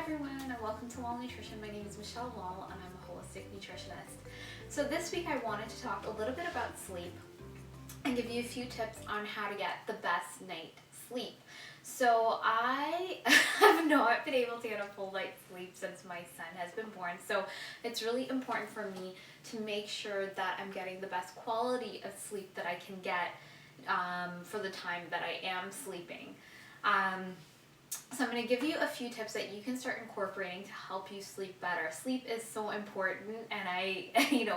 everyone, and welcome to L.A.L Nutrition. My name is L.A.L, and I'm a holistic nutritionist. So this week I wanted to talk a little bit about sleep and give you a few tips on how to get the best night's sleep. So I have not been able to get a full night's sleep since my son has been born. So it's really important for me to make sure that I'm getting the best quality of sleep that I can get for the time that I am sleeping. So I'm going to give you a few tips that you can start incorporating to help you sleep better. Sleep is so important, and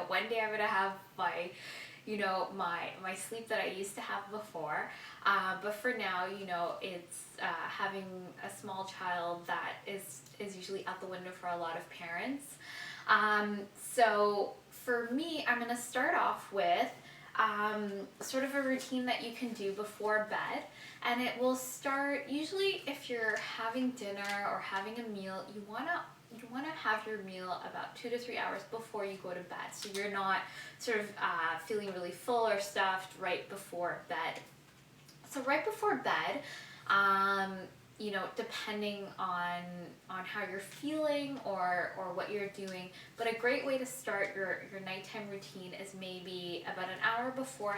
one day I'm going to have my sleep that I used to have before. But for now, it's having a small child that is usually out the window for a lot of parents. So for me, I'm going to start off with sort of a routine that you can do before bed, and it will start usually if you're having dinner or having a meal. You want to have your meal about 2 to 3 hours before you go to bed, so you're not sort of feeling really full or stuffed right before bed. So right before bed, depending on how you're feeling or what you're doing, but a great way to start your nighttime routine is maybe about an hour before.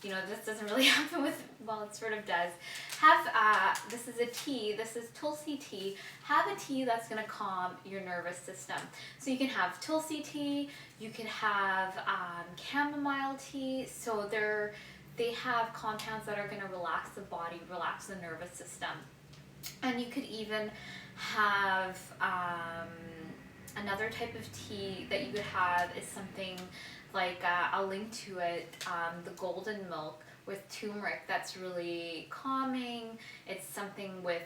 This doesn't really happen with, well, it sort of does. This is a tea, this is Tulsi tea. Have a tea that's going to calm your nervous system. So you can have Tulsi tea, you can have chamomile tea. So they have compounds that are going to relax the body, relax the nervous system. And you could even have another type of tea that you could have is something like, I'll link to it, the golden milk with turmeric. That's really calming. It's something with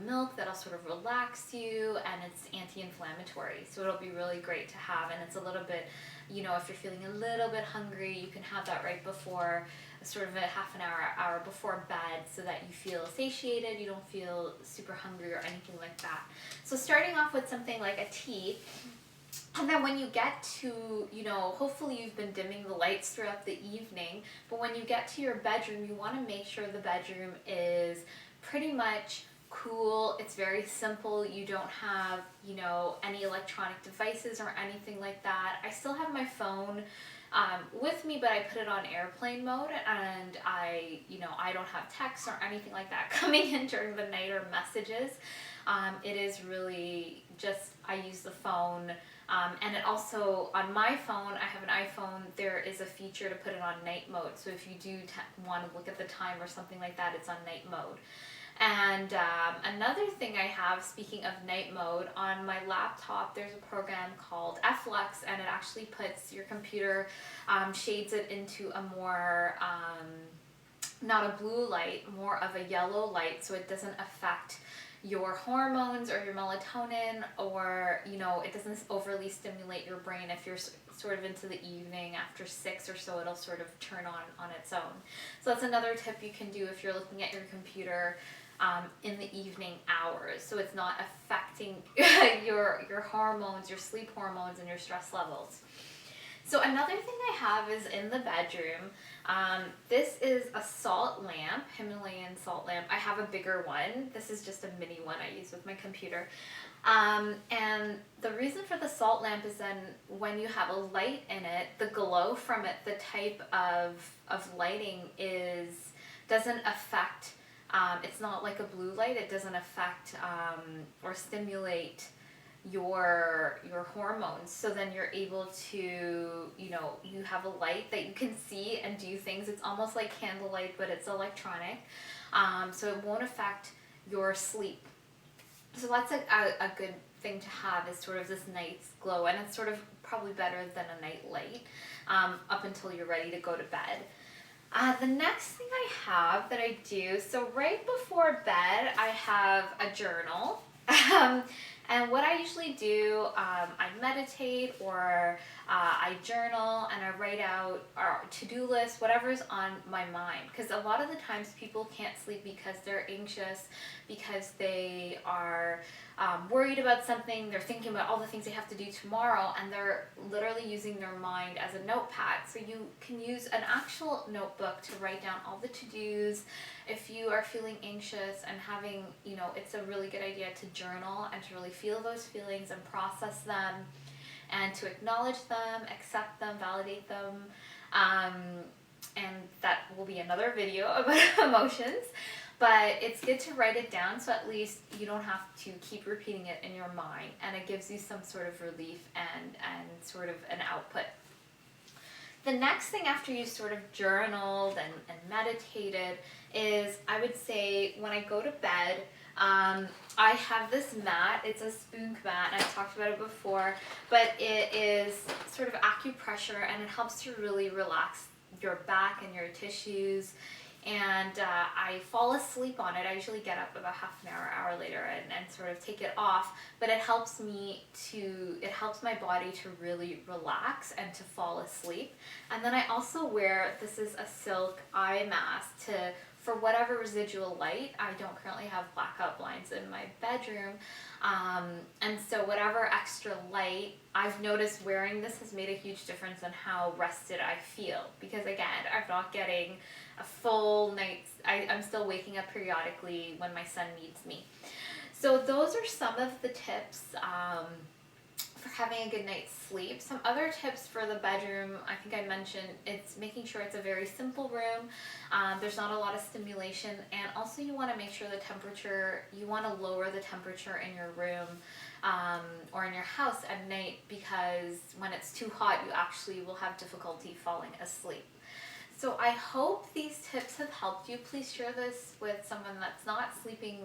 milk that'll sort of relax you, and it's anti-inflammatory. So it'll be really great to have, and it's a little bit, if you're feeling a little bit hungry, you can have that right before, sort of a half an hour before bed, so that you feel satiated, you don't feel super hungry or anything like that. So starting off with something like a tea, and then when you get to, hopefully you've been dimming the lights throughout the evening, but when you get to your bedroom, you want to make sure the bedroom is pretty much cool. It's very simple. You don't have, any electronic devices or anything like that. I still have my phone with me, but I put it on airplane mode, and I don't have texts or anything like that coming in during the night or messages. It is really just, I use the phone, and it also, on my phone, I have an iPhone, there is a feature to put it on night mode. So if you do want to look at the time or something like that, it's on night mode. And another thing I have, speaking of night mode, on my laptop there's a program called L.A.L, and it actually puts your computer, shades it into a more, not a blue light, more of a yellow light, so it doesn't affect your hormones or your melatonin, or it doesn't overly stimulate your brain. If you're sort of into the evening after 6 or so, it'll sort of turn on its own. So that's another tip you can do if you're looking at your computer in the evening hours, so it's not affecting your hormones, your sleep hormones, and your stress levels. So another thing I have is in the bedroom. This is a salt lamp, Himalayan salt lamp. I have a bigger one. This is just a mini one I use with my computer. And the reason for the salt lamp is then when you have a light in it, the glow from it, the type of lighting doesn't affect, it's not like a blue light. It doesn't affect or stimulate your hormones. So then you're able to, you have a light that you can see and do things. It's almost like candlelight, but it's electronic. So it won't affect your sleep. So that's a good thing to have, is sort of this night's glow, and it's sort of probably better than a night light up until you're ready to go to bed. The next thing I have that I do, so right before bed, I have a journal. And what I usually do, I meditate, or I journal, and I write out our to-do list, whatever's on my mind. Because a lot of the times people can't sleep because they're anxious, because they are worried about something, they're thinking about all the things they have to do tomorrow, and they're literally using their mind as a notepad. So you can use an actual notebook to write down all the to-dos If you are feeling anxious and having, it's a really good idea to journal and to really feel those feelings and process them and to acknowledge them, accept them, validate them. Um, and that will be another video about emotions. But it's good to write it down so at least you don't have to keep repeating it in your mind, and it gives you some sort of relief and sort of an output. The next thing after you sort of journaled and meditated is, I would say, when I go to bed, I have this mat. It's a spook mat, and I've talked about it before, but it is sort of acupressure, and it helps to really relax your back and your tissues. And I fall asleep on it. I usually get up about half an hour later and sort of take it off, but it helps my body to really relax and to fall asleep. And then I also wear, this is a silk eye mask for whatever residual light. I don't currently have blackout blinds in my bedroom. And so whatever extra light, I've noticed wearing this has made a huge difference in how rested I feel. Because again, I'm not getting a full night's, I'm still waking up periodically when my son needs me. So those are some of the tips for having a good night's sleep. Some other tips for the bedroom, I think I mentioned, it's making sure it's a very simple room. There's not a lot of stimulation, and also you want to make sure you want to lower the temperature in your room or in your house at night, because when it's too hot, you actually will have difficulty falling asleep. So I hope these tips have helped you. Please share this with someone that's not sleeping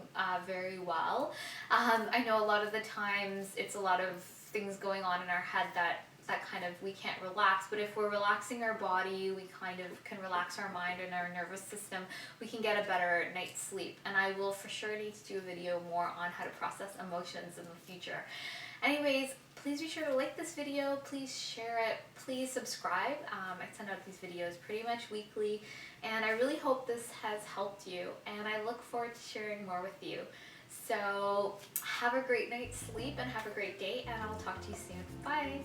very well. I know a lot of the times it's a lot of things going on in our head that kind of we can't relax, but if we're relaxing our body, we kind of can relax our mind and our nervous system, we can get a better night's sleep. And I will for sure need to do a video more on how to process emotions in the future. Anyways, please be sure to like this video, please share it, please subscribe. I send out these videos pretty much weekly, and I really hope this has helped you, and I look forward to sharing more with you. So have a great night's sleep and have a great day, and I'll talk to you soon. Bye!